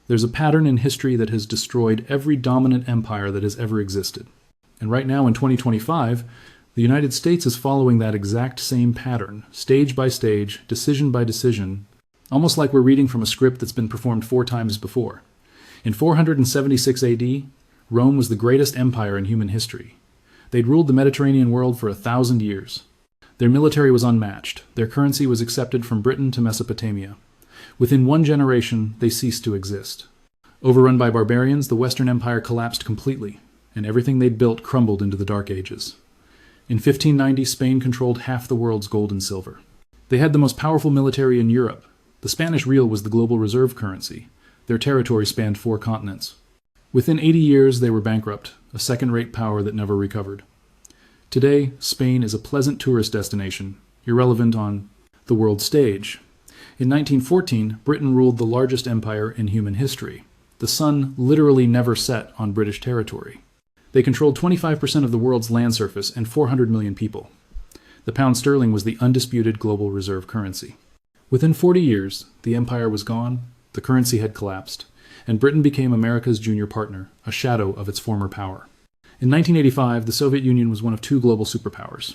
There's a pattern in history that has destroyed every dominant empire that has ever existed. And right now in 2025, the United States is following that exact same pattern, stage by stage, decision by decision, almost like we're reading from a script that's been performed 4 times before. In 476 AD, Rome was the greatest empire in human history. They'd ruled the Mediterranean world for 1,000 years. Their military was unmatched. Their currency was accepted from Britain to Mesopotamia. Within 1 generation, they ceased to exist. Overrun by barbarians, the Western Empire collapsed completely, and everything they'd built crumbled into the Dark Ages. In 1590, Spain controlled half the world's gold and silver. They had the most powerful military in Europe. The Spanish real was the global reserve currency. Their territory spanned 4 continents. Within 80 years, they were bankrupt, a second-rate power that never recovered. Today, Spain is a pleasant tourist destination, irrelevant on the world stage. In 1914, Britain ruled the largest empire in human history. The sun literally never set on British territory. They controlled 25% of the world's land surface and 400 million people. The pound sterling was the undisputed global reserve currency. Within 40 years, the empire was gone, the currency had collapsed, and Britain became America's junior partner, a shadow of its former power. In 1985, the Soviet Union was one of 2 global superpowers.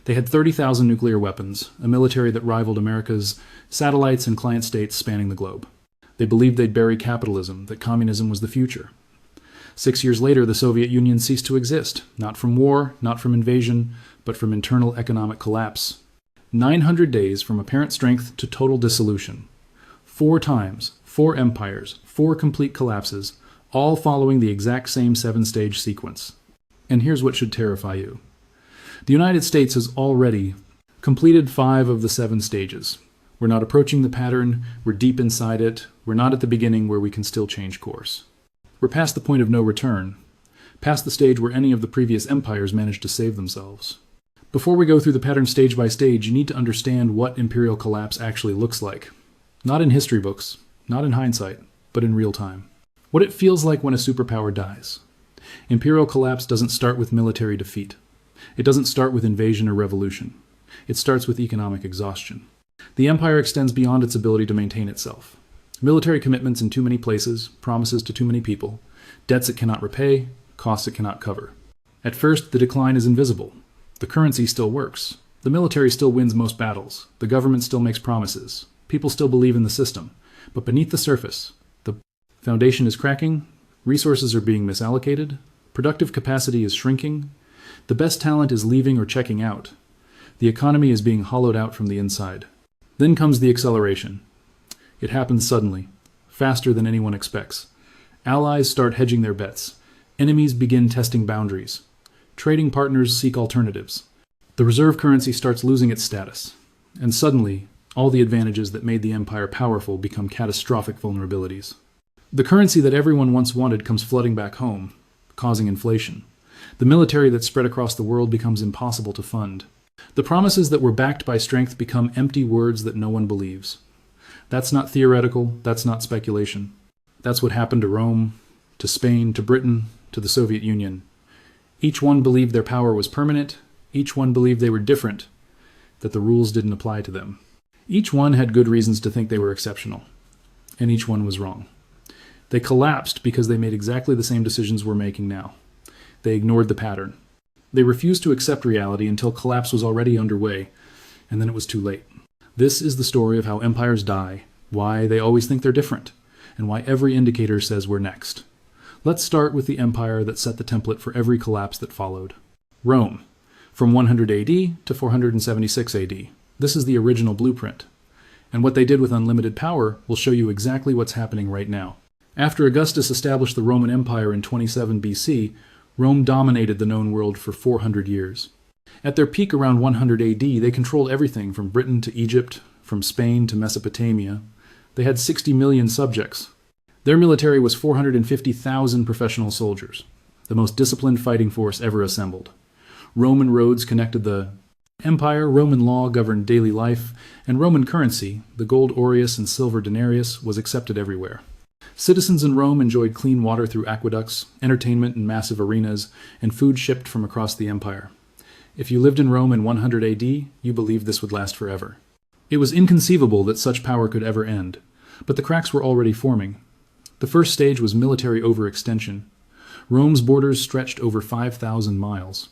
They had 30,000 nuclear weapons, a military that rivaled America's satellites and client states spanning the globe. They believed they'd bury capitalism, that communism was the future. 6 years later, the Soviet Union ceased to exist, not from war, not from invasion, but from internal economic collapse. 900 days from apparent strength to total dissolution. 4 times, 4 empires, 4 complete collapses, all following the exact same 7-stage sequence. And here's what should terrify you. The United States has already completed 5 of the 7 stages. We're not approaching the pattern, we're deep inside it, we're not at the beginning where we can still change course. We're past the point of no return, past the stage where any of the previous empires managed to save themselves. Before we go through the pattern stage by stage, you need to understand what imperial collapse actually looks like. Not in history books, not in hindsight, but in real time. What it feels like when a superpower dies. Imperial collapse doesn't start with military defeat. It doesn't start with invasion or revolution. It starts with economic exhaustion. The empire extends beyond its ability to maintain itself. Military commitments in too many places, promises to too many people, debts it cannot repay, costs it cannot cover. At first, the decline is invisible. The currency still works. The military still wins most battles. The government still makes promises. People still believe in the system. But beneath the surface, the foundation is cracking, resources are being misallocated, productive capacity is shrinking, the best talent is leaving or checking out. The economy is being hollowed out from the inside. Then comes the acceleration. It happens suddenly, faster than anyone expects. Allies start hedging their bets. Enemies begin testing boundaries. Trading partners seek alternatives. The reserve currency starts losing its status. And suddenly, all the advantages that made the empire powerful become catastrophic vulnerabilities. The currency that everyone once wanted comes flooding back home, causing inflation. The military that spread across the world becomes impossible to fund. The promises that were backed by strength become empty words that no one believes. That's not theoretical, that's not speculation. That's what happened to Rome, to Spain, to Britain, to the Soviet Union. Each one believed their power was permanent, each one believed they were different, that the rules didn't apply to them. Each one had good reasons to think they were exceptional, and each one was wrong. They collapsed because they made exactly the same decisions we're making now. They ignored the pattern. They refused to accept reality until collapse was already underway, and then it was too late. This is the story of how empires die, why they always think they're different, and why every indicator says we're next. Let's start with the empire that set the template for every collapse that followed. Rome, from 100 AD to 476 AD. This is the original blueprint. And what they did with unlimited power will show you exactly what's happening right now. After Augustus established the Roman Empire in 27 BC, Rome dominated the known world for 400 years. At their peak around 100 AD, they controlled everything from Britain to Egypt, from Spain to Mesopotamia. They had 60 million subjects. Their military was 450,000 professional soldiers, the most disciplined fighting force ever assembled. Roman roads connected the empire, Roman law governed daily life, and Roman currency, the gold aureus and silver denarius, was accepted everywhere. Citizens in Rome enjoyed clean water through aqueducts, entertainment in massive arenas, and food shipped from across the empire. If you lived in Rome in 100 AD, you believed this would last forever. It was inconceivable that such power could ever end, but the cracks were already forming. The first stage was military overextension. Rome's borders stretched over 5,000 miles.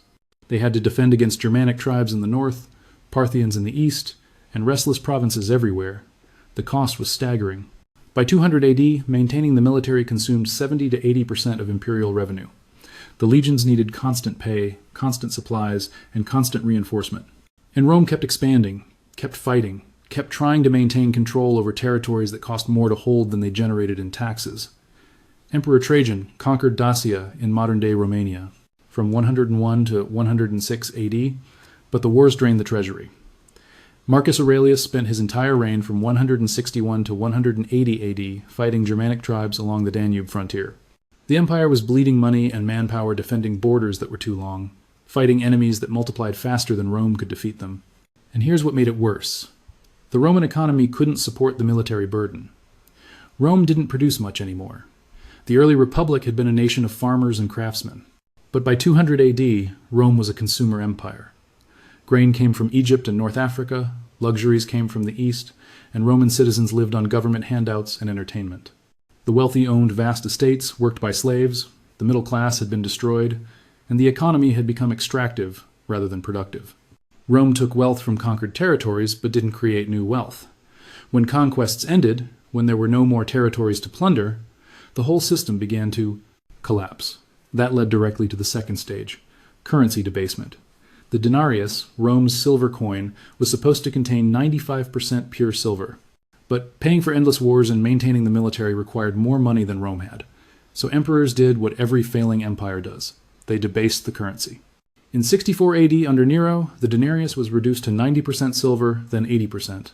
They had to defend against Germanic tribes in the north, Parthians in the east, and restless provinces everywhere. The cost was staggering. By 200 AD, maintaining the military consumed 70 to 80% of imperial revenue. The legions needed constant pay, constant supplies, and constant reinforcement. And Rome kept expanding, kept fighting, kept trying to maintain control over territories that cost more to hold than they generated in taxes. Emperor Trajan conquered Dacia in modern-day Romania from 101 to 106 AD, but the wars drained the treasury. Marcus Aurelius spent his entire reign from 161 to 180 AD fighting Germanic tribes along the Danube frontier. The empire was bleeding money and manpower defending borders that were too long, fighting enemies that multiplied faster than Rome could defeat them. And here's what made it worse. The Roman economy couldn't support the military burden. Rome didn't produce much anymore. The early republic had been a nation of farmers and craftsmen. But by 200 AD, Rome was a consumer empire. Grain came from Egypt and North Africa, luxuries came from the east, and Roman citizens lived on government handouts and entertainment. The wealthy owned vast estates worked by slaves, the middle class had been destroyed, and the economy had become extractive rather than productive. Rome took wealth from conquered territories but didn't create new wealth. When conquests ended, when there were no more territories to plunder, the whole system began to collapse. That led directly to the second stage, currency debasement. The denarius, Rome's silver coin, was supposed to contain 95% pure silver. But paying for endless wars and maintaining the military required more money than Rome had. So emperors did what every failing empire does. They debased the currency. In 64 AD under Nero, the denarius was reduced to 90% silver, then 80%.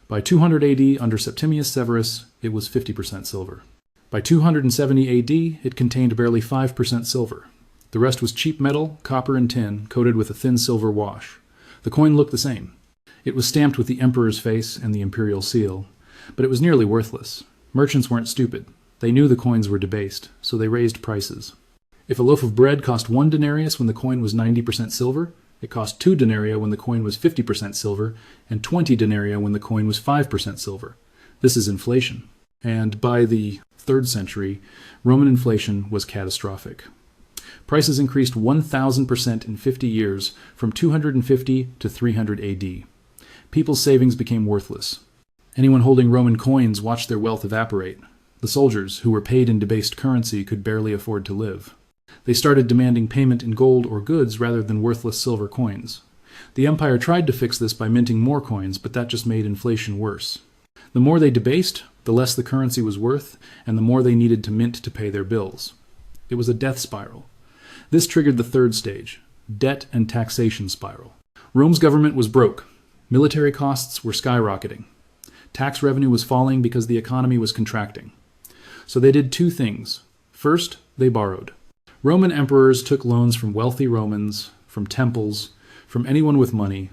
By 200 AD under Septimius Severus, it was 50% silver. By 270 AD, it contained barely 5% silver. The rest was cheap metal, copper and tin, coated with a thin silver wash. The coin looked the same. It was stamped with the emperor's face and the imperial seal, but it was nearly worthless. Merchants weren't stupid. They knew the coins were debased, so they raised prices. If a loaf of bread cost 1 denarius when the coin was 90% silver, it cost 2 denarii when the coin was 50% silver, and 20 denarii when the coin was 5% silver. This is inflation. And by the 3rd century, Roman inflation was catastrophic. Prices increased 1,000% in 50 years, from 250 to 300 AD. People's savings became worthless. Anyone holding Roman coins watched their wealth evaporate. The soldiers, who were paid in debased currency, could barely afford to live. They started demanding payment in gold or goods rather than worthless silver coins. The empire tried to fix this by minting more coins, but that just made inflation worse. The more they debased, the less the currency was worth, and the more they needed to mint to pay their bills. It was a death spiral. This triggered the 3rd stage, debt and taxation spiral. Rome's government was broke. Military costs were skyrocketing. Tax revenue was falling because the economy was contracting. So they did 2 things. First, they borrowed. Roman emperors took loans from wealthy Romans, from temples, from anyone with money.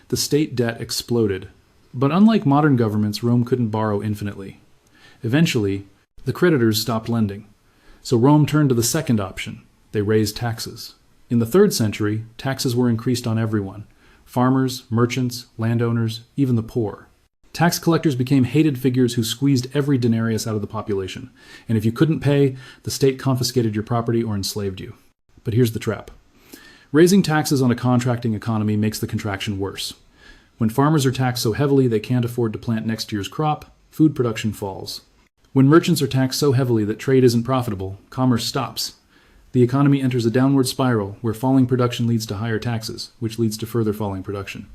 The state debt exploded. But unlike modern governments, Rome couldn't borrow infinitely. Eventually, the creditors stopped lending. So Rome turned to the second option. They raised taxes. In the 3rd century, taxes were increased on everyone. Farmers, merchants, landowners, even the poor. Tax collectors became hated figures who squeezed every denarius out of the population. And if you couldn't pay, the state confiscated your property or enslaved you. But here's the trap. Raising taxes on a contracting economy makes the contraction worse. When farmers are taxed so heavily they can't afford to plant next year's crop, food production falls. When merchants are taxed so heavily that trade isn't profitable, commerce stops. The economy enters a downward spiral where falling production leads to higher taxes, which leads to further falling production.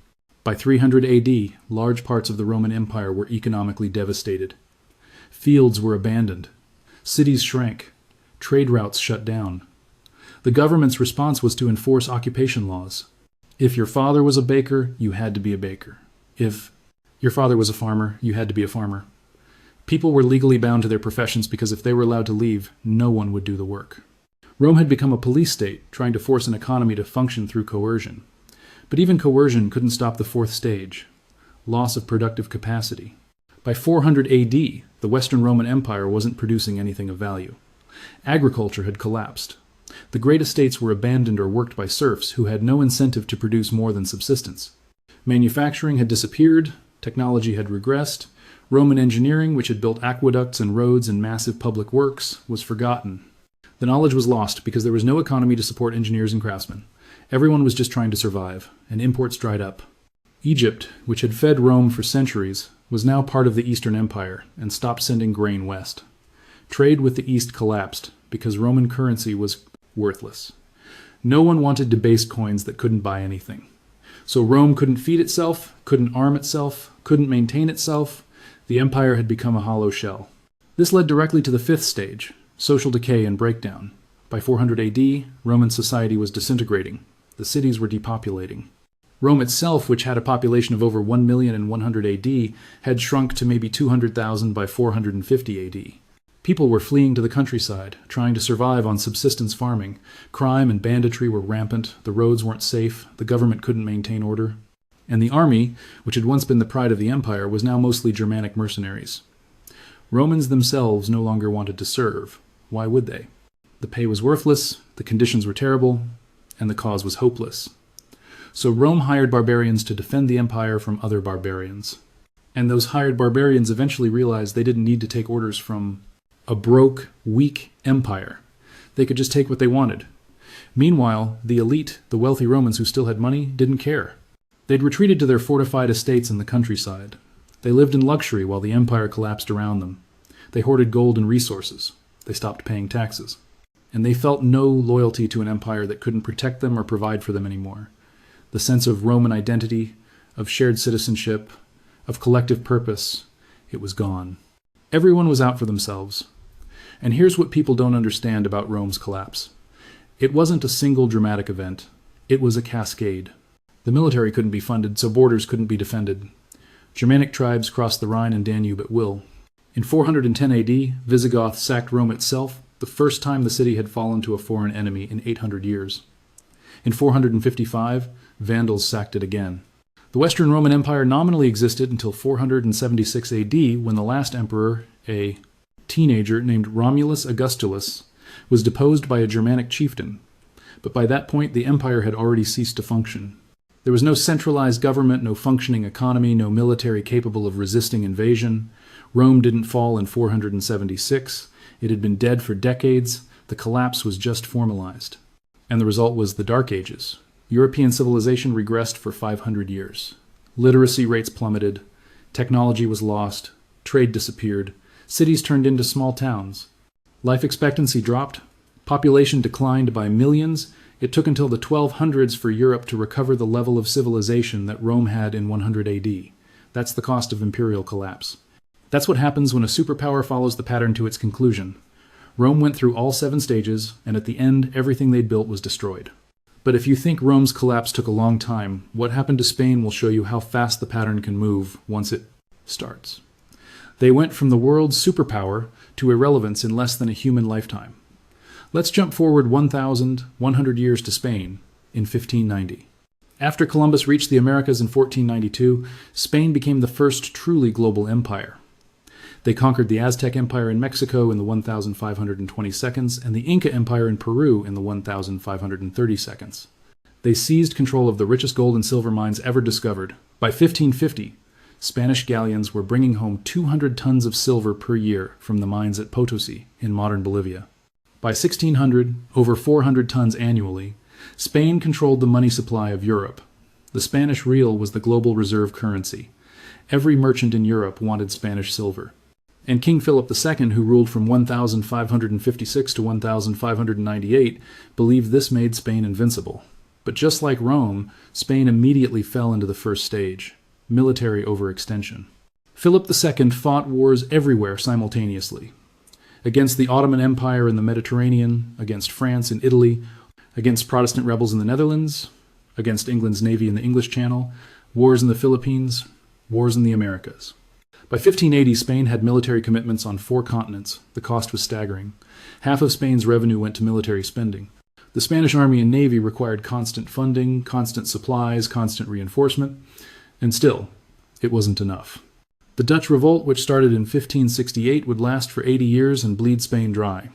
By 300 AD, large parts of the Roman Empire were economically devastated. Fields were abandoned. Cities shrank. Trade routes shut down. The government's response was to enforce occupation laws. If your father was a baker, you had to be a baker. If your father was a farmer, you had to be a farmer. People were legally bound to their professions because if they were allowed to leave, no one would do the work. Rome had become a police state, trying to force an economy to function through coercion. But even coercion couldn't stop the 4th stage, loss of productive capacity. By 400 AD, the Western Roman Empire wasn't producing anything of value. Agriculture had collapsed. The great estates were abandoned or worked by serfs who had no incentive to produce more than subsistence. Manufacturing had disappeared, technology had regressed, Roman engineering, which had built aqueducts and roads and massive public works, was forgotten. The knowledge was lost because there was no economy to support engineers and craftsmen. Everyone was just trying to survive, and imports dried up. Egypt, which had fed Rome for centuries, was now part of the Eastern Empire and stopped sending grain west. Trade with the East collapsed because Roman currency was worthless. No one wanted debased coins that couldn't buy anything. So Rome couldn't feed itself, couldn't arm itself, couldn't maintain itself. The empire had become a hollow shell. This led directly to the fifth stage, social decay and breakdown. By 400 AD, Roman society was disintegrating. The cities were depopulating. Rome itself, which had a population of over 1 million in 100 AD, had shrunk to maybe 200,000 by 450 AD. People were fleeing to the countryside, trying to survive on subsistence farming. Crime and banditry were rampant, the roads weren't safe, the government couldn't maintain order. And the army, which had once been the pride of the empire, was now mostly Germanic mercenaries. Romans themselves no longer wanted to serve. Why would they? The pay was worthless, the conditions were terrible, and the cause was hopeless. So Rome hired barbarians to defend the empire from other barbarians. And those hired barbarians eventually realized they didn't need to take orders from a broke, weak empire. They could just take what they wanted. Meanwhile, the elite, the wealthy Romans who still had money, didn't care. They'd retreated to their fortified estates in the countryside. They lived in luxury while the empire collapsed around them. They hoarded gold and resources. They stopped paying taxes. And they felt no loyalty to an empire that couldn't protect them or provide for them anymore. The sense of Roman identity, of shared citizenship, of collective purpose, it was gone. Everyone was out for themselves. And here's what people don't understand about Rome's collapse. It wasn't a single dramatic event. It was a cascade. The military couldn't be funded, so borders couldn't be defended. Germanic tribes crossed the Rhine and Danube at will. In 410 AD, Visigoths sacked Rome itself, the first time the city had fallen to a foreign enemy in 800 years. In 455, Vandals sacked it again. The Western Roman Empire nominally existed until 476 AD, when the last emperor, a teenager named Romulus Augustulus, was deposed by a Germanic chieftain. But by that point, the empire had already ceased to function. There was no centralized government, no functioning economy, no military capable of resisting invasion. Rome didn't fall in 476. It had been dead for decades. The collapse was just formalized. And the result was the Dark Ages. European civilization regressed for 500 years. Literacy rates plummeted. Technology was lost. Trade disappeared. Cities turned into small towns. Life expectancy dropped. Population declined by millions. It took until the 1200s for Europe to recover the level of civilization that Rome had in 100 AD. That's the cost of imperial collapse. That's what happens when a superpower follows the pattern to its conclusion. Rome went through all 7 stages, and at the end, everything they'd built was destroyed. But if you think Rome's collapse took a long time, what happened to Spain will show you how fast the pattern can move once it starts. They went from the world's superpower to irrelevance in less than a human lifetime. Let's jump forward 1,100 years to Spain in 1590. After Columbus reached the Americas in 1492, Spain became the first truly global empire. They conquered the Aztec Empire in Mexico in the 1,520 and the Inca Empire in Peru in the 1,530. They seized control of the richest gold and silver mines ever discovered. By 1550, Spanish galleons were bringing home 200 tons of silver per year from the mines at Potosi in modern Bolivia. By 1600, over 400 tons annually, Spain controlled the money supply of Europe. The Spanish real was the global reserve currency. Every merchant in Europe wanted Spanish silver. And King Philip II, who ruled from 1556 to 1598, believed this made Spain invincible. But just like Rome, Spain immediately fell into the first stage, military overextension. Philip II fought wars everywhere simultaneously. Against the Ottoman Empire in the Mediterranean, against France and Italy, against Protestant rebels in the Netherlands, against England's navy in the English Channel, wars in the Philippines, wars in the Americas. By 1580, Spain had military commitments on 4 continents. The cost was staggering. Half of Spain's revenue went to military spending. The Spanish army and navy required constant funding, constant supplies, constant reinforcement, and still, it wasn't enough. The Dutch revolt, which started in 1568, would last for 80 years and bleed Spain dry.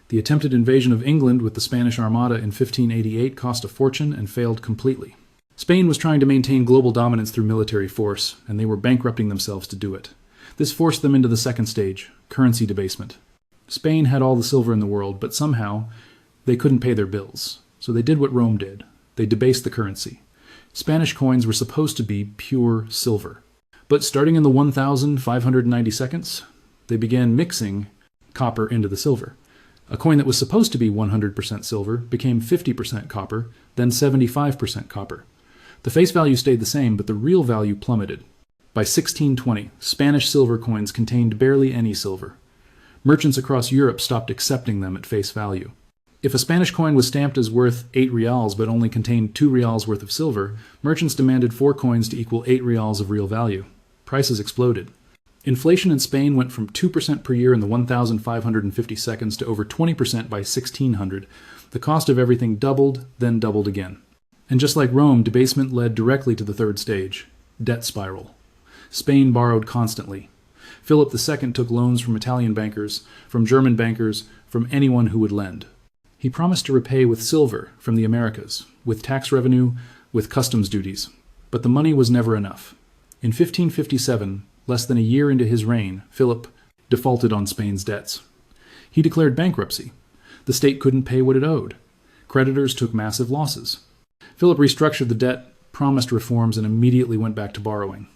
The attempted invasion of England with the Spanish Armada in 1588 cost a fortune and failed completely. Spain was trying to maintain global dominance through military force, and they were bankrupting themselves to do it. This forced them into the second stage, currency debasement. Spain had all the silver in the world, but somehow they couldn't pay their bills. So they did what Rome did. They debased the currency. Spanish coins were supposed to be pure silver. But starting in the 1592, they began mixing copper into the silver. A coin that was supposed to be 100% silver became 50% copper, then 75% copper. The face value stayed the same, but the real value plummeted. By 1620, Spanish silver coins contained barely any silver. Merchants across Europe stopped accepting them at face value. If a Spanish coin was stamped as worth 8 reals but only contained 2 reals worth of silver, merchants demanded 4 coins to equal 8 reals of real value. Prices exploded. Inflation in Spain went from 2% per year in the 1552 to over 20% by 1600. The cost of everything doubled, then doubled again. And just like Rome, debasement led directly to the third stage, debt spiral. Spain borrowed constantly. Philip II took loans from Italian bankers, from German bankers, from anyone who would lend. He promised to repay with silver from the Americas, with tax revenue, with customs duties. But the money was never enough. In 1557, less than a year into his reign, Philip defaulted on Spain's debts. He declared bankruptcy. The state couldn't pay what it owed. Creditors took massive losses. Philip restructured the debt, promised reforms, and immediately went back to borrowing.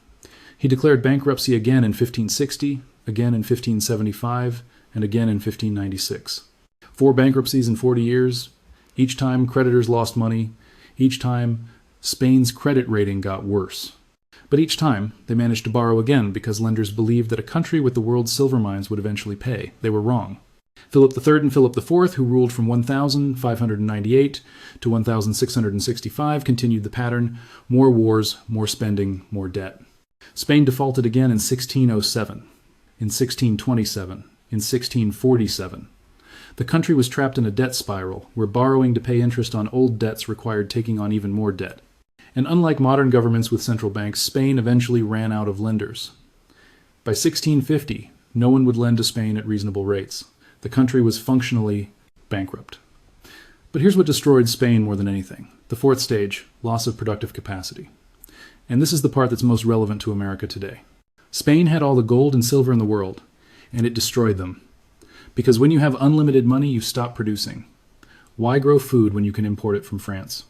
He declared bankruptcy again in 1560, again in 1575, and again in 1596. 4 bankruptcies in 40 years. Each time creditors lost money. Each time Spain's credit rating got worse. But each time they managed to borrow again because lenders believed that a country with the world's silver mines would eventually pay. They were wrong. Philip III and Philip IV, who ruled from 1598 to 1665, continued the pattern: more wars, more spending, more debt. Spain defaulted again in 1607, in 1627, in 1647. The country was trapped in a debt spiral, where borrowing to pay interest on old debts required taking on even more debt. And unlike modern governments with central banks, Spain eventually ran out of lenders. By 1650, no one would lend to Spain at reasonable rates. The country was functionally bankrupt. But here's what destroyed Spain more than anything: the fourth stage, loss of productive capacity. And this is the part that's most relevant to America today. Spain had all the gold and silver in the world, and it destroyed them. Because when you have unlimited money, you stop producing. Why grow food when you can import it from France?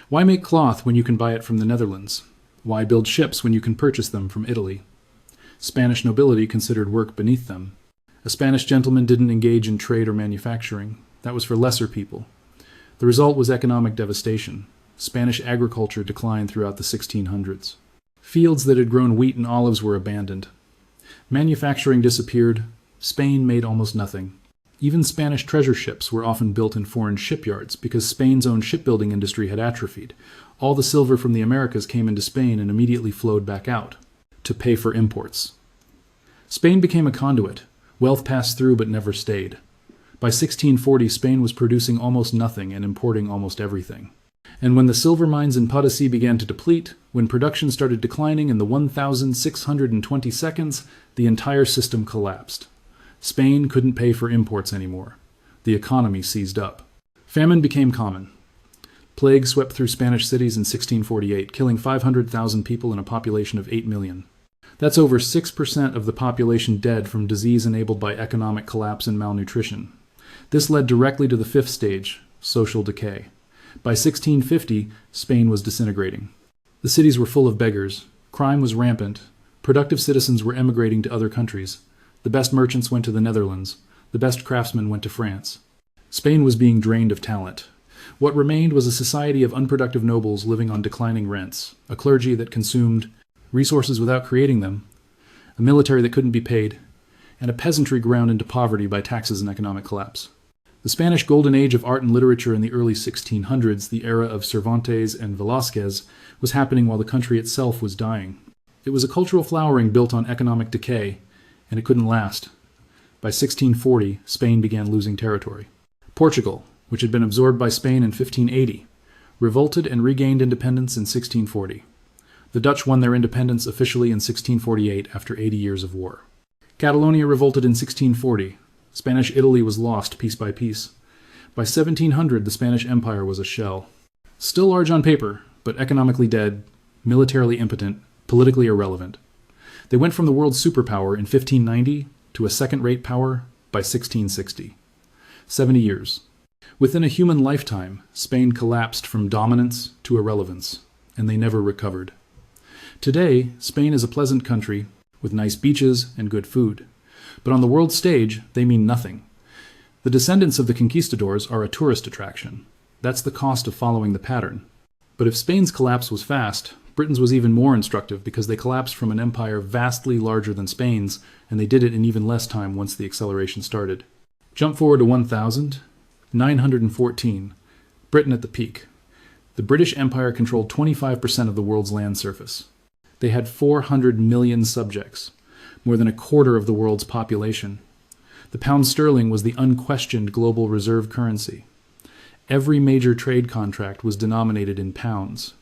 Why make cloth when you can buy it from the Netherlands? Why build ships when you can purchase them from Italy? Spanish nobility considered work beneath them. A Spanish gentleman didn't engage in trade or manufacturing. That was for lesser people. The result was economic devastation. Spanish agriculture declined throughout the 1600s. Fields that had grown wheat and olives were abandoned. Manufacturing disappeared. Spain made almost nothing. Even Spanish treasure ships were often built in foreign shipyards because Spain's own shipbuilding industry had atrophied. All the silver from the Americas came into Spain and immediately flowed back out to pay for imports. Spain became a conduit. Wealth passed through but never stayed. By 1640, Spain was producing almost nothing and importing almost everything. And when the silver mines in Potosi began to deplete, when production started declining in the 1620s, the entire system collapsed. Spain couldn't pay for imports anymore. The economy seized up. Famine became common. Plague swept through Spanish cities in 1648, killing 500,000 people in a population of 8 million. That's over 6% of the population dead from disease enabled by economic collapse and malnutrition. This led directly to the fifth stage, social decay. By 1650, Spain was disintegrating. The cities were full of beggars. Crime was rampant. Productive citizens were emigrating to other countries. The best merchants went to the Netherlands. The best craftsmen went to France. Spain was being drained of talent. What remained was a society of unproductive nobles living on declining rents, a clergy that consumed resources without creating them, a military that couldn't be paid, and a peasantry ground into poverty by taxes and economic collapse. The Spanish golden age of art and literature in the early 1600s, the era of Cervantes and Velázquez, was happening while the country itself was dying. It was a cultural flowering built on economic decay, and it couldn't last. By 1640, Spain began losing territory. Portugal, which had been absorbed by Spain in 1580, revolted and regained independence in 1640. The Dutch won their independence officially in 1648 after 80 years of war. Catalonia revolted in 1640. Spanish Italy was lost piece by piece. By 1700, the Spanish Empire was a shell. Still large on paper, but economically dead, militarily impotent, politically irrelevant. They went from the world's superpower in 1590 to a second-rate power by 1660. 70 years. Within a human lifetime, Spain collapsed from dominance to irrelevance, and they never recovered. Today, Spain is a pleasant country with nice beaches and good food. But on the world stage, they mean nothing. The descendants of the conquistadors are a tourist attraction. That's the cost of following the pattern. But if Spain's collapse was fast, Britain's was even more instructive because they collapsed from an empire vastly larger than Spain's, and they did it in even less time once the acceleration started. Jump forward to 1914, Britain at the peak. The British Empire controlled 25% of the world's land surface. They had 400 million subjects, more than a quarter of the world's population. The pound sterling was the unquestioned global reserve currency. Every major trade contract was denominated in pounds.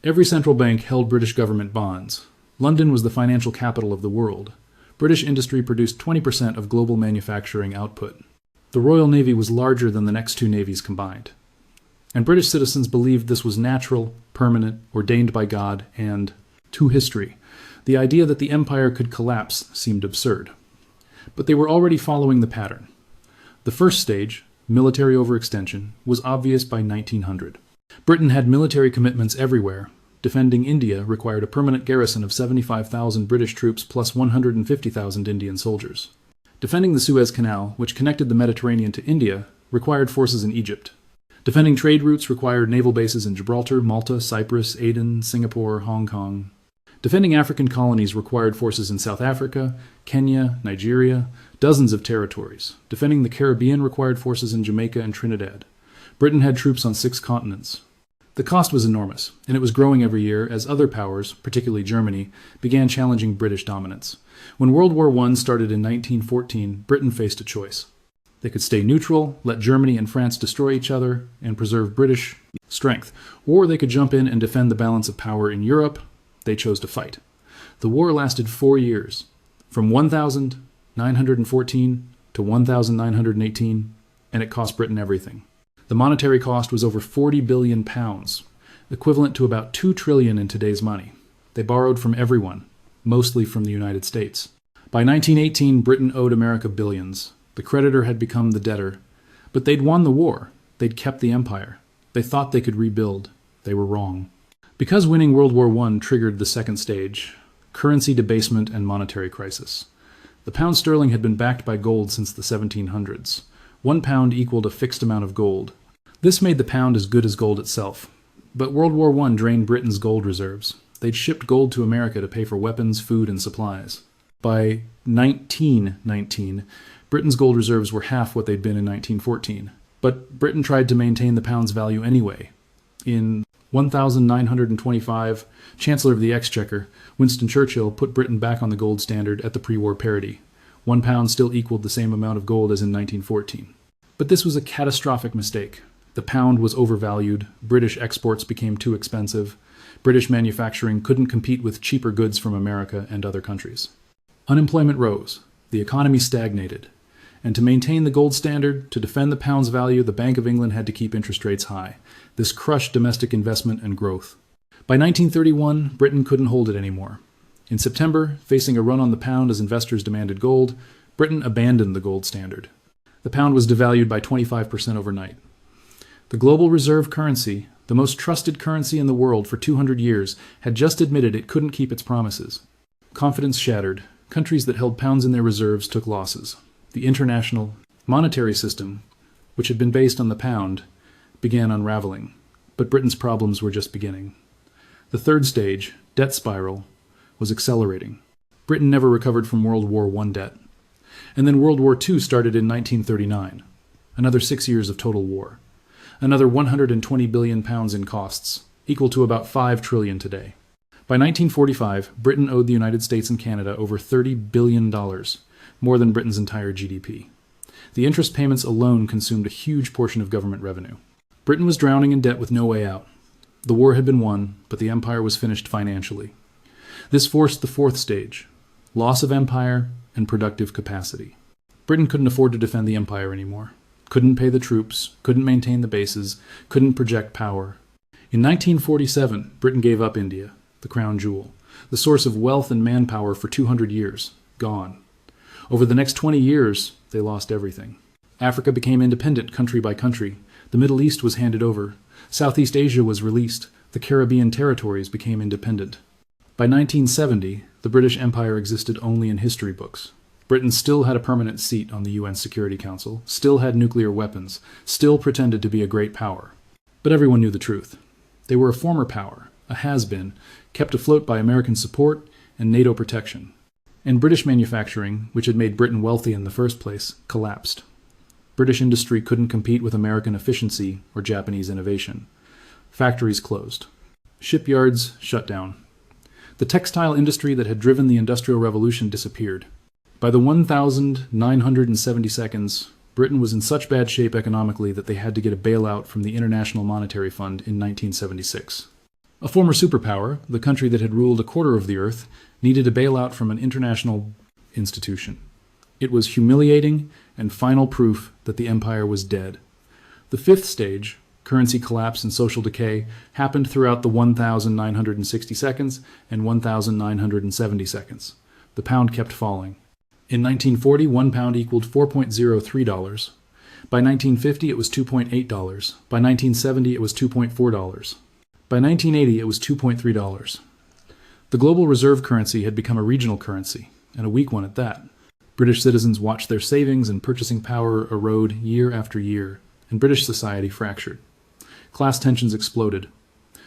Every central bank held British government bonds. London was the financial capital of the world. British industry produced 20% of global manufacturing output. The Royal Navy was larger than the next two navies combined. And British citizens believed this was natural, permanent, ordained by God, and, to history, the idea that the empire could collapse seemed absurd. But they were already following the pattern. The first stage, military overextension, was obvious by 1900. Britain had military commitments everywhere. Defending India required a permanent garrison of 75,000 British troops plus 150,000 Indian soldiers. Defending the Suez Canal, which connected the Mediterranean to India, required forces in Egypt. Defending trade routes required naval bases in Gibraltar, Malta, Cyprus, Aden, Singapore, Hong Kong. Defending African colonies required forces in South Africa, Kenya, Nigeria, dozens of territories. Defending the Caribbean required forces in Jamaica and Trinidad. Britain had troops on 6 continents. The cost was enormous, and it was growing every year as other powers, particularly Germany, began challenging British dominance. When World War I started in 1914, Britain faced a choice. They could stay neutral, let Germany and France destroy each other, and preserve British strength, or they could jump in and defend the balance of power in Europe. They chose to fight. The war lasted 4 years, from 1914 to 1918, and it cost Britain everything. The monetary cost was over £40 billion, equivalent to about $2 trillion in today's money. They borrowed from everyone, mostly from the United States. By 1918, Britain owed America billions. The creditor had become the debtor. But they'd won the war. They'd kept the empire. They thought they could rebuild. They were wrong. Because winning World War I triggered the second stage, currency debasement and monetary crisis. The pound sterling had been backed by gold since the 1700s. 1 pound equaled a fixed amount of gold. This made the pound as good as gold itself. But World War I drained Britain's gold reserves. They'd shipped gold to America to pay for weapons, food, and supplies. By 1919, Britain's gold reserves were half what they'd been in 1914. But Britain tried to maintain the pound's value anyway. In 1925, Chancellor of the Exchequer, Winston Churchill, put Britain back on the gold standard at the pre-war parity. 1 pound still equaled the same amount of gold as in 1914. But this was a catastrophic mistake. The pound was overvalued, British exports became too expensive, British manufacturing couldn't compete with cheaper goods from America and other countries. Unemployment rose, the economy stagnated, and to maintain the gold standard, to defend the pound's value, the Bank of England had to keep interest rates high. This crushed domestic investment and growth. By 1931, Britain couldn't hold it anymore. In September, facing a run on the pound as investors demanded gold, Britain abandoned the gold standard. The pound was devalued by 25% overnight. The global reserve currency, the most trusted currency in the world for 200 years, had just admitted it couldn't keep its promises. Confidence shattered. Countries that held pounds in their reserves took losses. The international monetary system, which had been based on the pound, began unraveling. But Britain's problems were just beginning. The third stage, debt spiral, was accelerating. Britain never recovered from World War I debt. And then World War II started in 1939. Another 6 years of total war. Another £120 billion in costs, equal to about $5 trillion today. By 1945, Britain owed the United States and Canada over $30 billion, more than Britain's entire GDP. The interest payments alone consumed a huge portion of government revenue. Britain was drowning in debt with no way out. The war had been won, but the empire was finished financially. This forced the fourth stage, loss of empire and productive capacity. Britain couldn't afford to defend the empire anymore. Couldn't pay the troops, couldn't maintain the bases, couldn't project power. In 1947, Britain gave up India, the crown jewel. The source of wealth and manpower for 200 years, gone. Over the next 20 years, they lost everything. Africa became independent country by country. The Middle East was handed over. Southeast Asia was released. The Caribbean territories became independent. By 1970, the British Empire existed only in history books. Britain still had a permanent seat on the UN Security Council, still had nuclear weapons, still pretended to be a great power. But everyone knew the truth. They were a former power, a has-been, kept afloat by American support and NATO protection. And British manufacturing, which had made Britain wealthy in the first place, collapsed. British industry couldn't compete with American efficiency or Japanese innovation. Factories closed. Shipyards shut down. The textile industry that had driven the Industrial Revolution disappeared. By the 1970 seconds, Britain was in such bad shape economically that they had to get a bailout from the International Monetary Fund in 1976. A former superpower, the country that had ruled a quarter of the earth, needed a bailout from an international institution. It was humiliating and final proof that the empire was dead. The fifth stage, currency collapse and social decay, happened throughout the 1960 seconds and 1970 seconds. The pound kept falling. In 1940, £1 equaled $4.03. By 1950, it was $2.8. By 1970, it was $2.4. By 1980, it was $2.3. The global reserve currency had become a regional currency, and a weak one at that. British citizens watched their savings and purchasing power erode year after year, and British society fractured. Class tensions exploded.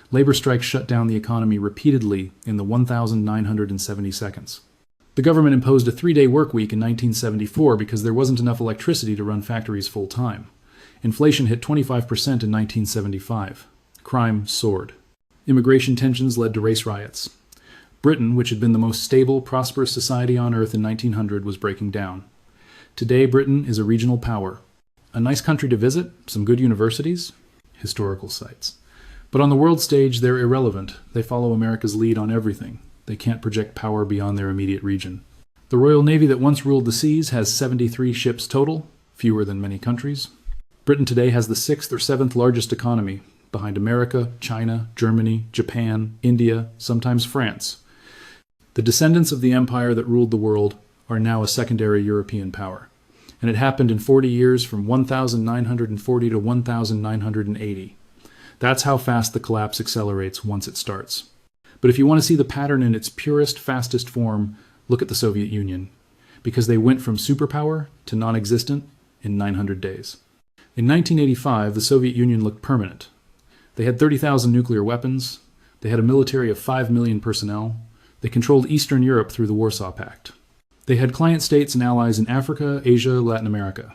Labor strikes shut down the economy repeatedly in the 1970 seconds. The government imposed a 3-day work week in 1974 because there wasn't enough electricity to run factories full time. Inflation hit 25% in 1975. Crime soared. Immigration tensions led to race riots. Britain, which had been the most stable, prosperous society on earth in 1900, was breaking down. Today, Britain is a regional power. A nice country to visit, some good universities, historical sites. But on the world stage, they're irrelevant. They follow America's lead on everything. They can't project power beyond their immediate region. The Royal Navy that once ruled the seas has 73 ships total, fewer than many countries. Britain today has the 6th or 7th largest economy, behind America, China, Germany, Japan, India, sometimes France. The descendants of the empire that ruled the world are now a secondary European power. And it happened in 40 years from 1940 to 1980. That's how fast the collapse accelerates once it starts. But if you want to see the pattern in its purest, fastest form, look at the Soviet Union, because they went from superpower to non-existent in 900 days. In 1985, the Soviet Union looked permanent. They had 30,000 nuclear weapons. They had a military of 5 million personnel. They controlled Eastern Europe through the Warsaw Pact. They had client states and allies in Africa, Asia, Latin America.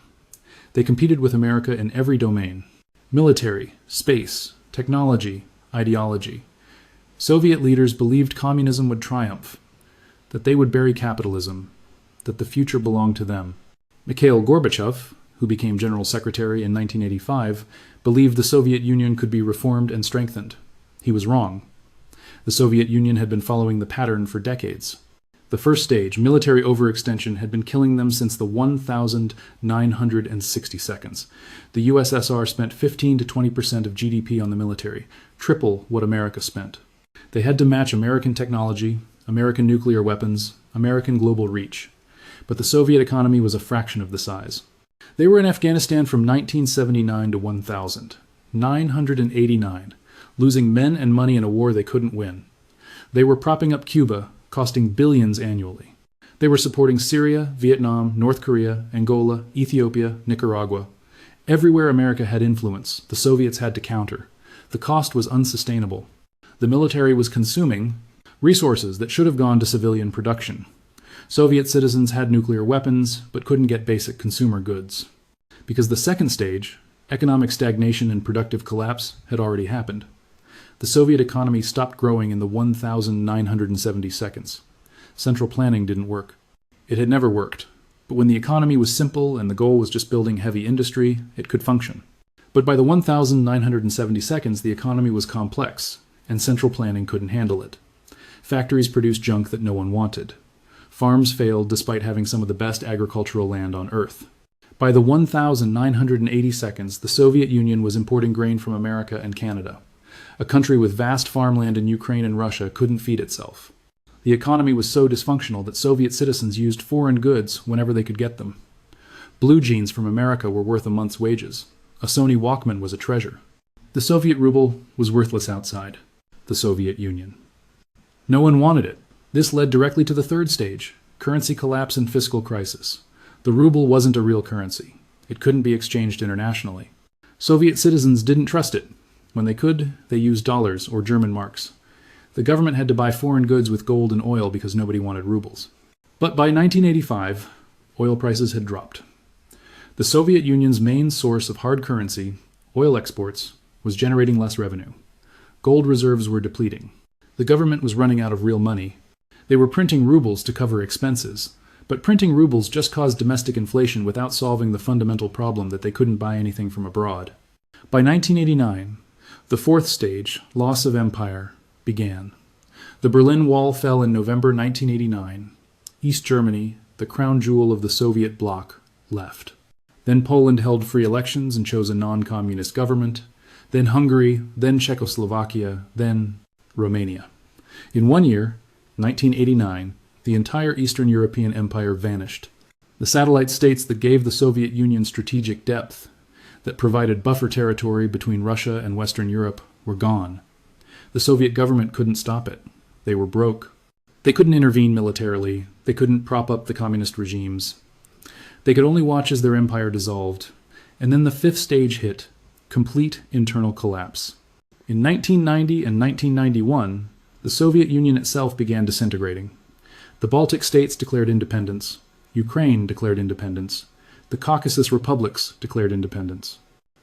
They competed with America in every domain: military, space, technology, ideology. Soviet leaders believed communism would triumph, that they would bury capitalism, that the future belonged to them. Mikhail Gorbachev, who became General Secretary in 1985, believed the Soviet Union could be reformed and strengthened. He was wrong. The Soviet Union had been following the pattern for decades. The first stage, military overextension, had been killing them since the 1960 seconds. The USSR spent 15 to 20% of GDP on the military, triple what America spent. They had to match American technology, American nuclear weapons, American global reach. But the Soviet economy was a fraction of the size. They were in Afghanistan from 1979 to 1000. 989, losing men and money in a war they couldn't win. They were propping up Cuba, costing billions annually. They were supporting Syria, Vietnam, North Korea, Angola, Ethiopia, Nicaragua. Everywhere America had influence, the Soviets had to counter. The cost was unsustainable. The military was consuming resources that should have gone to civilian production. Soviet citizens had nuclear weapons, but couldn't get basic consumer goods. Because the second stage, economic stagnation and productive collapse, had already happened. The Soviet economy stopped growing in the 1970 seconds. Central planning didn't work. It had never worked. But when the economy was simple and the goal was just building heavy industry, it could function. But by the 1970 seconds, the economy was complex, and central planning couldn't handle it. Factories produced junk that no one wanted. Farms failed despite having some of the best agricultural land on Earth. By the 1980 seconds, the Soviet Union was importing grain from America and Canada. A country with vast farmland in Ukraine and Russia couldn't feed itself. The economy was so dysfunctional that Soviet citizens used foreign goods whenever they could get them. Blue jeans from America were worth a month's wages. A Sony Walkman was a treasure. The Soviet ruble was worthless outside the Soviet Union. No one wanted it. This led directly to the third stage, currency collapse and fiscal crisis. The ruble wasn't a real currency. It couldn't be exchanged internationally. Soviet citizens didn't trust it. When they could, they used dollars or German marks. The government had to buy foreign goods with gold and oil because nobody wanted rubles. But by 1985, oil prices had dropped. The Soviet Union's main source of hard currency, oil exports, was generating less revenue. Gold reserves were depleting. The government was running out of real money. They were printing rubles to cover expenses, but printing rubles just caused domestic inflation without solving the fundamental problem that they couldn't buy anything from abroad. By 1989, the fourth stage, loss of empire, began. The Berlin Wall fell in November 1989. East Germany, the crown jewel of the Soviet bloc, left. Then Poland held free elections and chose a non-communist government. Then Hungary, then Czechoslovakia, then Romania. In 1 year, 1989, the entire Eastern European empire vanished. The satellite states that gave the Soviet Union strategic depth, that provided buffer territory between Russia and Western Europe, were gone. The Soviet government couldn't stop it. They were broke. They couldn't intervene militarily. They couldn't prop up the communist regimes. They could only watch as their empire dissolved. And then the fifth stage hit, complete internal collapse. In 1990 and 1991, the Soviet Union itself began disintegrating. The Baltic states declared independence. Ukraine declared independence. The Caucasus republics declared independence.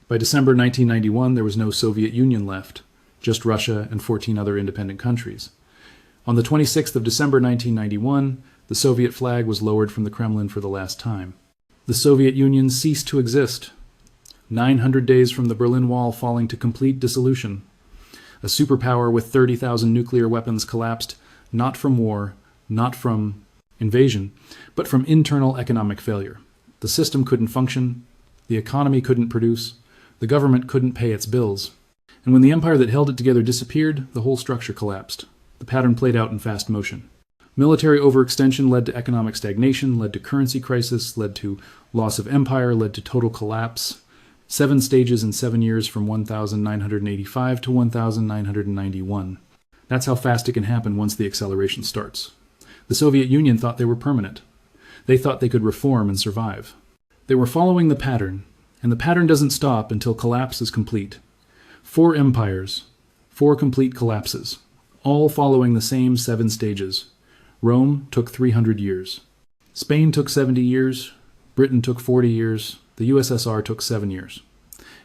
By December 1991, there was no Soviet Union left, just Russia and 14 other independent countries. On the 26th of December 1991, the Soviet flag was lowered from the Kremlin for the last time. The Soviet Union ceased to exist. 900 days from the Berlin Wall falling to complete dissolution. A superpower with 30,000 nuclear weapons collapsed, not from war, not from invasion, but from internal economic failure. The system couldn't function, the economy couldn't produce, the government couldn't pay its bills. And when the empire that held it together disappeared, the whole structure collapsed. The pattern played out in fast motion. Military overextension led to economic stagnation, led to currency crisis, led to loss of empire, led to total collapse. 7 stages in 7 years from 1985 to 1991. That's how fast it can happen once the acceleration starts. The Soviet Union thought they were permanent. They thought they could reform and survive. They were following the pattern, and the pattern doesn't stop until collapse is complete. 4 empires, 4 complete collapses, all following the same 7 stages. Rome took 300 years. Spain took 70 years. Britain took 40 years. The USSR took 7 years.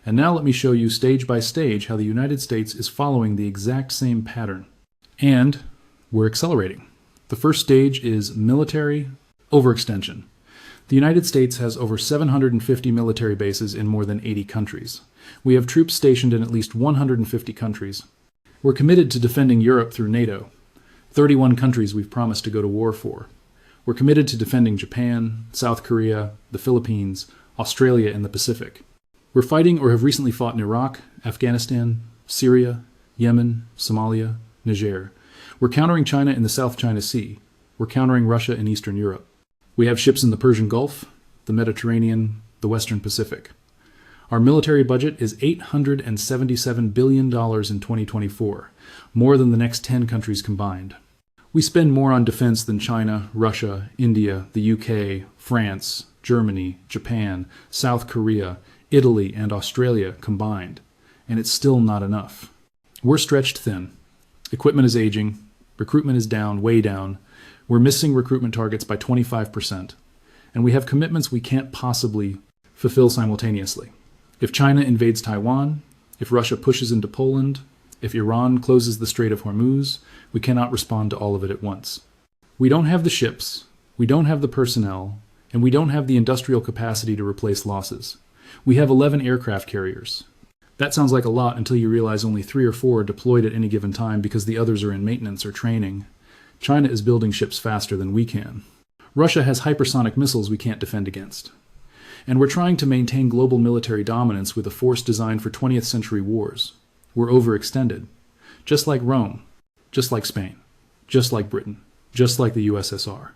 And now let me show you stage by stage how the United States is following the exact same pattern. And we're accelerating. The first stage is military overextension. The United States has over 750 military bases in more than 80 countries. We have troops stationed in at least 150 countries. We're committed to defending Europe through NATO. 31 countries we've promised to go to war for. We're committed to defending Japan, South Korea, the Philippines, Australia, and the Pacific. We're fighting or have recently fought in Iraq, Afghanistan, Syria, Yemen, Somalia, Niger. We're countering China in the South China Sea. We're countering Russia in Eastern Europe. We have ships in the Persian Gulf, the Mediterranean, the Western Pacific. Our military budget is $877 billion in 2024, more than the next 10 countries combined. We spend more on defense than China, Russia, India, the UK, France, Germany, Japan, South Korea, Italy, and Australia combined, and it's still not enough. We're stretched thin. Equipment is aging. Recruitment is down, way down. We're missing recruitment targets by 25%, and we have commitments we can't possibly fulfill simultaneously. If China invades Taiwan, if Russia pushes into Poland, if Iran closes the Strait of Hormuz, we cannot respond to all of it at once. We don't have the ships, we don't have the personnel, and we don't have the industrial capacity to replace losses. We have 11 aircraft carriers. That sounds like a lot until you realize only 3 or 4 are deployed at any given time because the others are in maintenance or training. China is building ships faster than we can. Russia has hypersonic missiles we can't defend against. And we're trying to maintain global military dominance with a force designed for 20th century wars. We're overextended. Just like Rome. Just like Spain. Just like Britain. just like the USSR.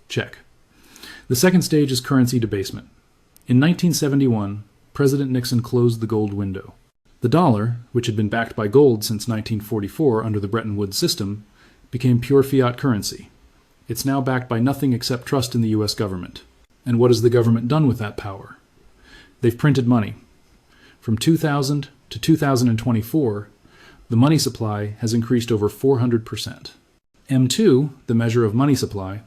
Check. The second stage is currency debasement. In 1971, President Nixon closed the gold window. The dollar, which had been backed by gold since 1944 under the Bretton Woods system, became pure fiat currency. It's now backed by nothing except trust in the US government. And what has the government done with that power? They've printed money. From 2000 to 2024, the money supply has increased over 400%. M2, the measure of money supply,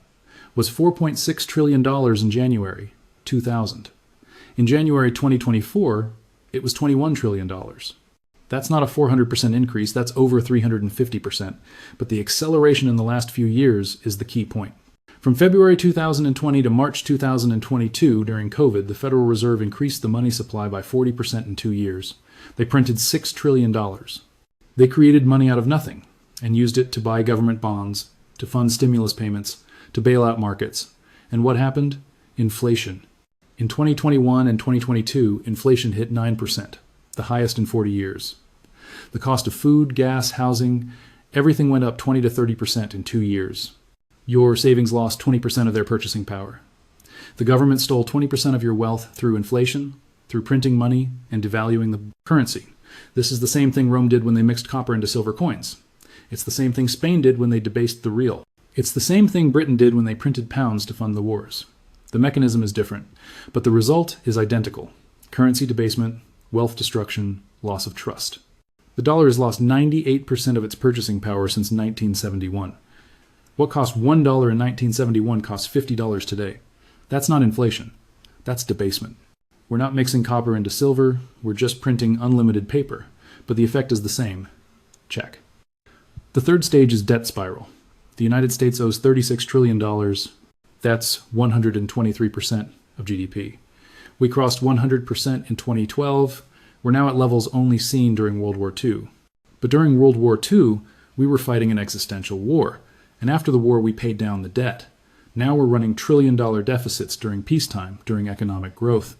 was $4.6 trillion in January 2000. In January 2024, it was $21 trillion. That's not a 400% increase, that's over 350%. But the acceleration in the last few years is the key point. From February 2020 to March 2022, during COVID, the Federal Reserve increased the money supply by 40% in 2 years. They printed $6 trillion. They created money out of nothing and used it to buy government bonds, to fund stimulus payments, to bail out markets. And what happened? Inflation. In 2021 and 2022, inflation hit 9%, the highest in 40 years. The cost of food, gas, housing, everything went up 20 to 30% in 2 years. Your savings lost 20% of their purchasing power. The government stole 20% of your wealth through inflation, through printing money and devaluing the currency. This is the same thing Rome did when they mixed copper into silver coins. It's the same thing Spain did when they debased the real. It's the same thing Britain did when they printed pounds to fund the wars. The mechanism is different, but the result is identical. Currency debasement, wealth destruction, loss of trust. The dollar has lost 98% of its purchasing power since 1971. What cost $1 in 1971 costs $50 today. That's not inflation. That's debasement. We're not mixing copper into silver, we're just printing unlimited paper, but the effect is the same. Check. The third stage is debt spiral. The United States owes $36 trillion. That's 123% of GDP. We crossed 100% in 2012. We're now at levels only seen during World War II. But during World War II, we were fighting an existential war. And after the war, we paid down the debt. Now we're running trillion-dollar deficits during peacetime, during economic growth.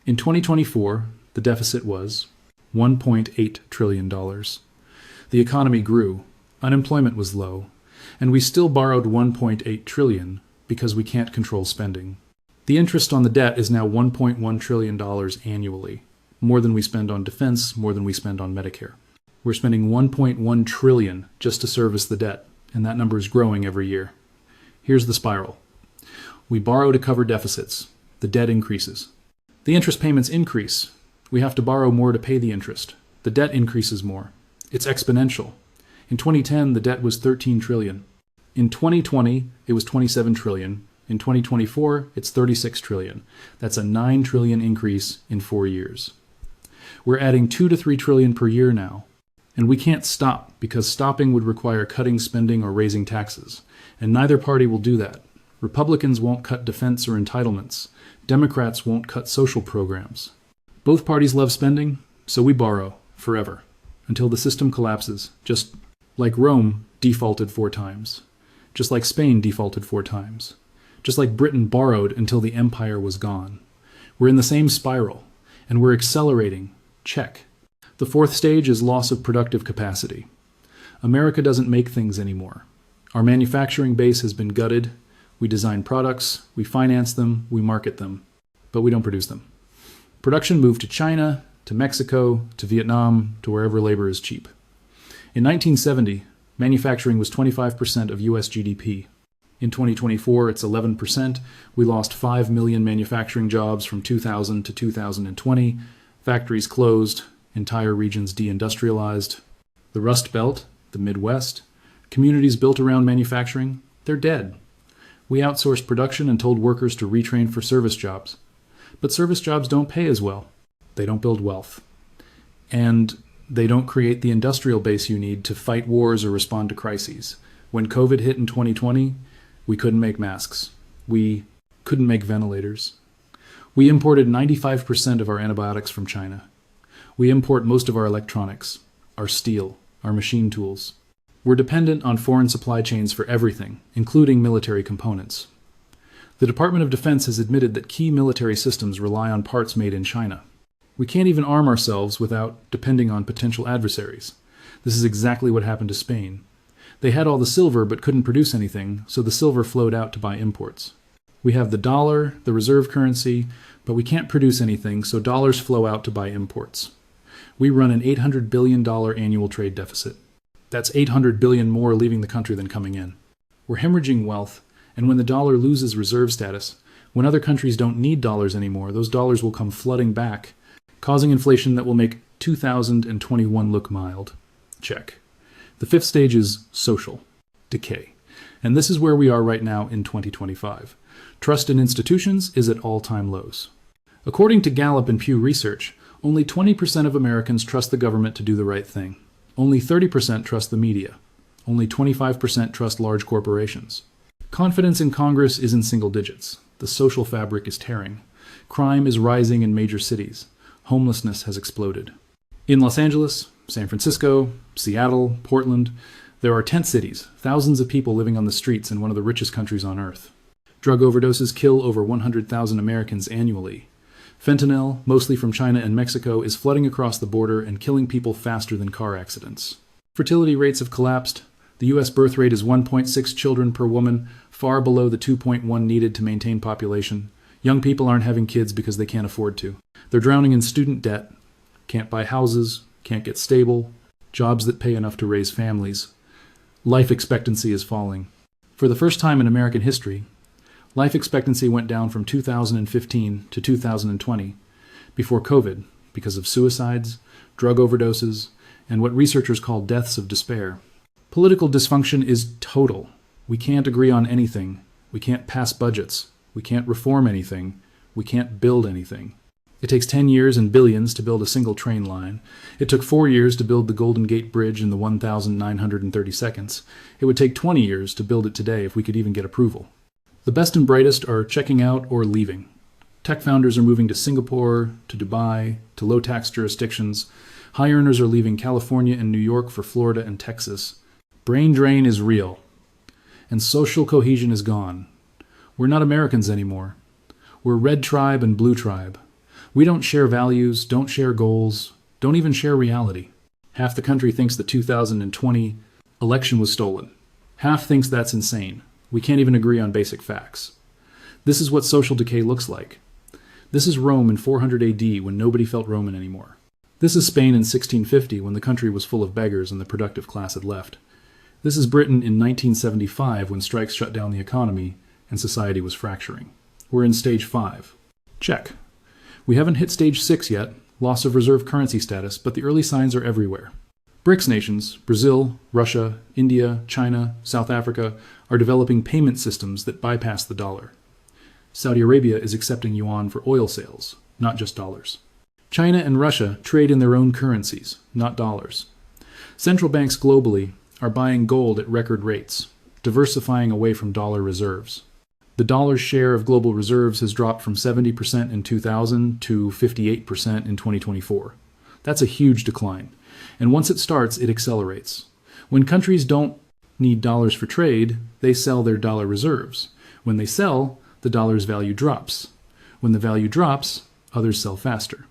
In 2024, the deficit was $1.8 trillion. The economy grew, unemployment was low, and we still borrowed $1.8 trillion because we can't control spending. The interest on the debt is now $1.1 trillion annually, more than we spend on defense, more than we spend on Medicare. We're spending $1.1 trillion just to service the debt, and that number is growing every year. Here's the spiral. We borrow to cover deficits. The debt increases. The interest payments increase. We have to borrow more to pay the interest. The debt increases more. It's exponential. In 2010, the debt was $13 trillion. In 2020, it was $27 trillion. In 2024, it's $36 trillion. That's a $9 trillion increase in 4 years. We're adding $2 to $3 trillion per year now. And we can't stop, because stopping would require cutting spending or raising taxes. And neither party will do that. Republicans won't cut defense or entitlements. Democrats won't cut social programs. Both parties love spending, so we borrow, forever, until the system collapses, just like Rome defaulted 4 times. Just like Spain defaulted 4 times. Just like Britain borrowed until the empire was gone. We're in the same spiral, and we're accelerating. Check. The fourth stage is loss of productive capacity. America doesn't make things anymore. Our manufacturing base has been gutted. We design products, we finance them, we market them, but we don't produce them. Production moved to China, to Mexico, to Vietnam, to wherever labor is cheap. In 1970, manufacturing was 25% of US GDP. In 2024, it's 11%. We lost 5 million manufacturing jobs from 2000 to 2020. Factories closed, entire regions deindustrialized. The Rust Belt, the Midwest, communities built around manufacturing, they're dead. We outsourced production and told workers to retrain for service jobs. But service jobs don't pay as well. They don't build wealth. And they don't create the industrial base you need to fight wars or respond to crises. When COVID hit in 2020, we couldn't make masks. We couldn't make ventilators. We imported 95% of our antibiotics from China. We import most of our electronics, our steel, our machine tools. We're dependent on foreign supply chains for everything, including military components. The Department of Defense has admitted that key military systems rely on parts made in China. We can't even arm ourselves without depending on potential adversaries. This is exactly what happened to Spain. They had all the silver but couldn't produce anything, so the silver flowed out to buy imports. We have the dollar, the reserve currency, but we can't produce anything, so dollars flow out to buy imports. We run an $800 billion annual trade deficit. That's $800 billion more leaving the country than coming in. We're hemorrhaging wealth, and when the dollar loses reserve status, when other countries don't need dollars anymore, those dollars will come flooding back, causing inflation that will make 2021 look mild. Check. The fifth stage is social. Decay. And this is where we are right now in 2025. Trust in institutions is at all-time lows. According to Gallup and Pew Research, only 20% of Americans trust the government to do the right thing. Only 30% trust the media. Only 25% trust large corporations. Confidence in Congress is in single digits. The social fabric is tearing. Crime is rising in major cities. Homelessness has exploded. In Los Angeles, San Francisco, Seattle, Portland, there are tent cities, thousands of people living on the streets in one of the richest countries on earth. Drug overdoses kill over 100,000 Americans annually. Fentanyl, mostly from China and Mexico, is flooding across the border and killing people faster than car accidents. Fertility rates have collapsed. The U.S. birth rate is 1.6 children per woman, far below the 2.1 needed to maintain population. Young people aren't having kids because they can't afford to. They're drowning in student debt, can't buy houses, can't get stable, jobs that pay enough to raise families. Life expectancy is falling. For the first time in American history, life expectancy went down from 2015 to 2020, before COVID, because of suicides, drug overdoses, and what researchers call deaths of despair. Political dysfunction is total. We can't agree on anything. We can't pass budgets. We can't reform anything. We can't build anything. It takes 10 years and billions to build a single train line. It took 4 years to build the Golden Gate Bridge in the 1,930 seconds. It would take 20 years to build it today if we could even get approval. The best and brightest are checking out or leaving. Tech founders are moving to Singapore, to Dubai, to low-tax jurisdictions. High earners are leaving California and New York for Florida and Texas. Brain drain is real. And social cohesion is gone. We're not Americans anymore. We're red tribe and blue tribe. We don't share values, don't share goals, don't even share reality. Half the country thinks the 2020 election was stolen. Half thinks that's insane. We can't even agree on basic facts. This is what social decay looks like. This is Rome in 400 AD when nobody felt Roman anymore. This is Spain in 1650 when the country was full of beggars and the productive class had left. This is Britain in 1975 when strikes shut down the economy and society was fracturing. We're in stage 5. Check. We haven't hit stage 6 yet, loss of reserve currency status, but the early signs are everywhere. BRICS nations, Brazil, Russia, India, China, South Africa, are developing payment systems that bypass the dollar. Saudi Arabia is accepting yuan for oil sales, not just dollars. China and Russia trade in their own currencies, not dollars. Central banks globally are buying gold at record rates, diversifying away from dollar reserves. The dollar's share of global reserves has dropped from 70% in 2000 to 58% in 2024. That's a huge decline. And once it starts, it accelerates. When countries don't need dollars for trade, they sell their dollar reserves. When they sell, the dollar's value drops. When the value drops, others sell faster.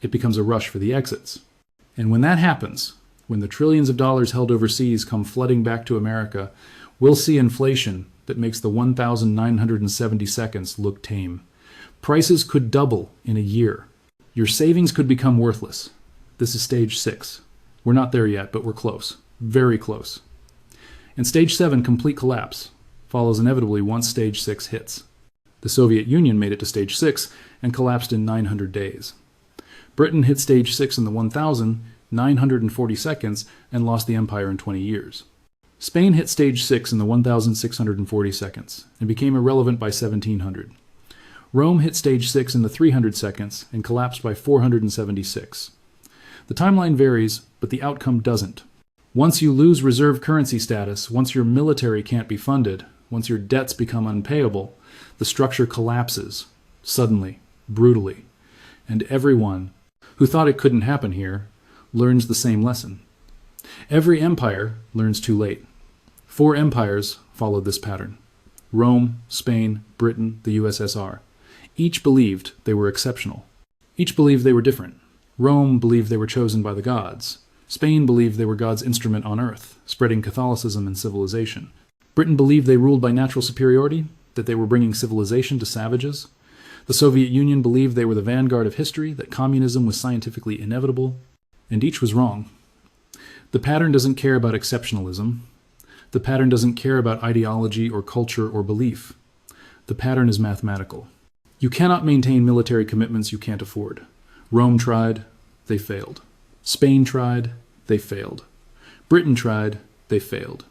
It becomes a rush for the exits. And when that happens, when the trillions of dollars held overseas come flooding back to America, we'll see inflation that makes the 1,970 seconds look tame. Prices could double in a year. Your savings could become worthless. This is stage 6. We're not there yet, but we're close. Very close. And stage 7, complete collapse, follows inevitably once stage 6 hits. The Soviet Union made it to stage 6 and collapsed in 900 days. Britain hit stage 6 in the 1,940 seconds and lost the empire in 20 years. Spain hit stage 6 in the 1,640 seconds and became irrelevant by 1700. Rome hit stage 6 in the 300 seconds and collapsed by 476. The timeline varies, but the outcome doesn't. Once you lose reserve currency status, once your military can't be funded, once your debts become unpayable, the structure collapses, suddenly, brutally. And everyone who thought it couldn't happen here learns the same lesson. Every empire learns too late. 4 empires followed this pattern: Rome, Spain, Britain, the USSR. Each believed they were exceptional. Each believed they were different. Rome believed they were chosen by the gods. Spain believed they were God's instrument on earth, spreading Catholicism and civilization. Britain believed they ruled by natural superiority, that they were bringing civilization to savages. The Soviet Union believed they were the vanguard of history, that communism was scientifically inevitable, and each was wrong. The pattern doesn't care about exceptionalism. The pattern doesn't care about ideology or culture or belief. The pattern is mathematical. You cannot maintain military commitments you can't afford. Rome tried, they failed. Spain tried, they failed. Britain tried, they failed.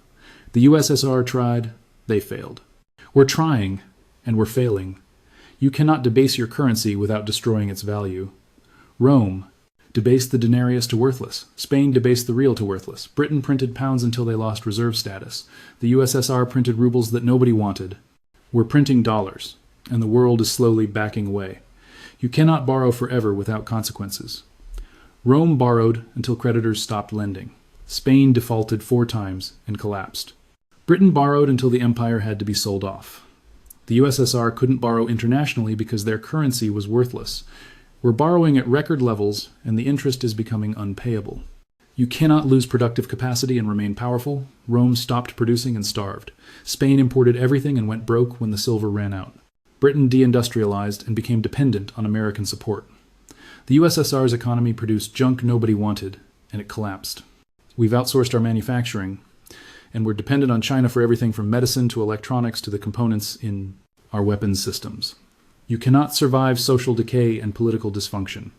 The USSR tried, they failed. We're trying, and we're failing. You cannot debase your currency without destroying its value. Rome debased the denarius to worthless. Spain debased the real to worthless. Britain printed pounds until they lost reserve status. The USSR printed rubles that nobody wanted. We're printing dollars, and the world is slowly backing away. You cannot borrow forever without consequences. Rome borrowed until creditors stopped lending. Spain defaulted 4 times and collapsed. Britain borrowed until the empire had to be sold off. The USSR couldn't borrow internationally because their currency was worthless. We're borrowing at record levels, and the interest is becoming unpayable. You cannot lose productive capacity and remain powerful. Rome stopped producing and starved. Spain imported everything and went broke when the silver ran out. Britain deindustrialized and became dependent on American support. The USSR's economy produced junk nobody wanted, and it collapsed. We've outsourced our manufacturing, and we're dependent on China for everything from medicine to electronics to the components in our weapons systems. You cannot survive social decay and political dysfunction.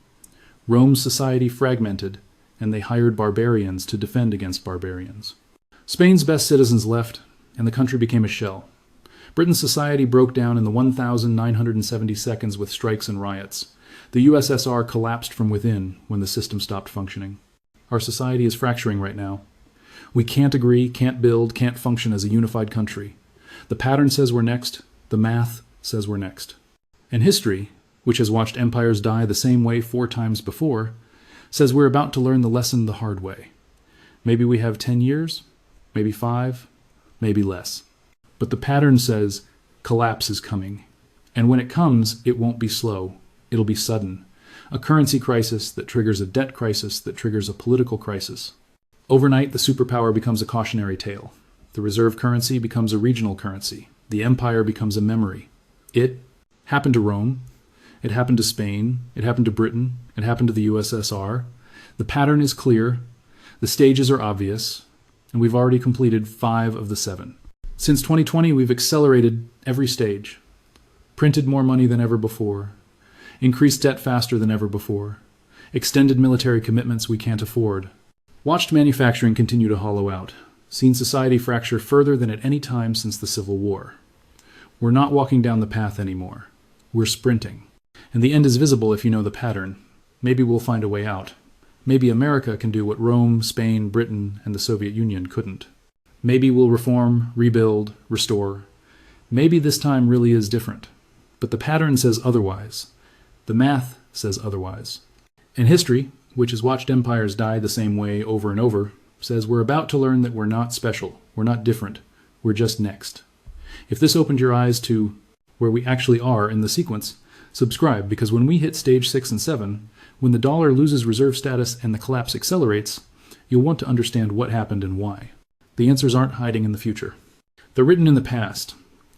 Rome's society fragmented, and they hired barbarians to defend against barbarians. Spain's best citizens left, and the country became a shell. Britain's society broke down in the 1,970 seconds with strikes and riots. The USSR collapsed from within when the system stopped functioning. Our society is fracturing right now. We can't agree, can't build, can't function as a unified country. The pattern says we're next. The math says we're next. And history, which has watched empires die the same way 4 times before, says we're about to learn the lesson the hard way. Maybe we have 10 years, maybe 5, maybe less. But the pattern says collapse is coming. And when it comes, it won't be slow. It'll be sudden. A currency crisis that triggers a debt crisis that triggers a political crisis. Overnight, the superpower becomes a cautionary tale. The reserve currency becomes a regional currency. The empire becomes a memory. It happened to Rome. It happened to Spain. It happened to Britain. It happened to the USSR. The pattern is clear. The stages are obvious. And we've already completed 5 of the 7. Since 2020, we've accelerated every stage. Printed more money than ever before. Increased debt faster than ever before. Extended military commitments we can't afford. Watched manufacturing continue to hollow out. Seen society fracture further than at any time since the Civil War. We're not walking down the path anymore. We're sprinting. And the end is visible if you know the pattern. Maybe we'll find a way out. Maybe America can do what Rome, Spain, Britain, and the Soviet Union couldn't. Maybe we'll reform, rebuild, restore. Maybe this time really is different. But the pattern says otherwise. The math says otherwise. And history, which has watched empires die the same way over and over, says we're about to learn that we're not special, we're not different, we're just next. If this opened your eyes to where we actually are in the sequence, subscribe, because when we hit stage 6 and 7, when the dollar loses reserve status and the collapse accelerates, you'll want to understand what happened and why. The answers aren't hiding in the future. They're written in the past,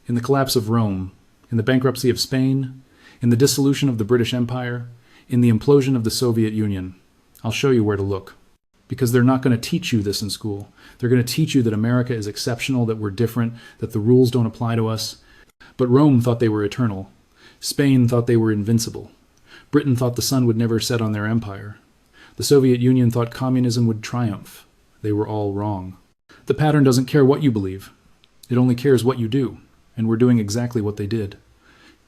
in the collapse of Rome, in the bankruptcy of Spain, in the dissolution of the British Empire, in the implosion of the Soviet Union. I'll show you where to look. Because they're not going to teach you this in school. They're going to teach you that America is exceptional, that we're different, that the rules don't apply to us. But Rome thought they were eternal. Spain thought they were invincible. Britain thought the sun would never set on their empire. The Soviet Union thought communism would triumph. They were all wrong. The pattern doesn't care what you believe. It only cares what you do. And we're doing exactly what they did.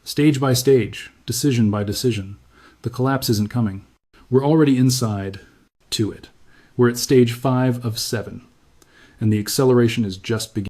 Stage by stage, decision by decision. The collapse isn't coming. We're already inside to it. We're at stage 5 of 7. And the acceleration is just beginning.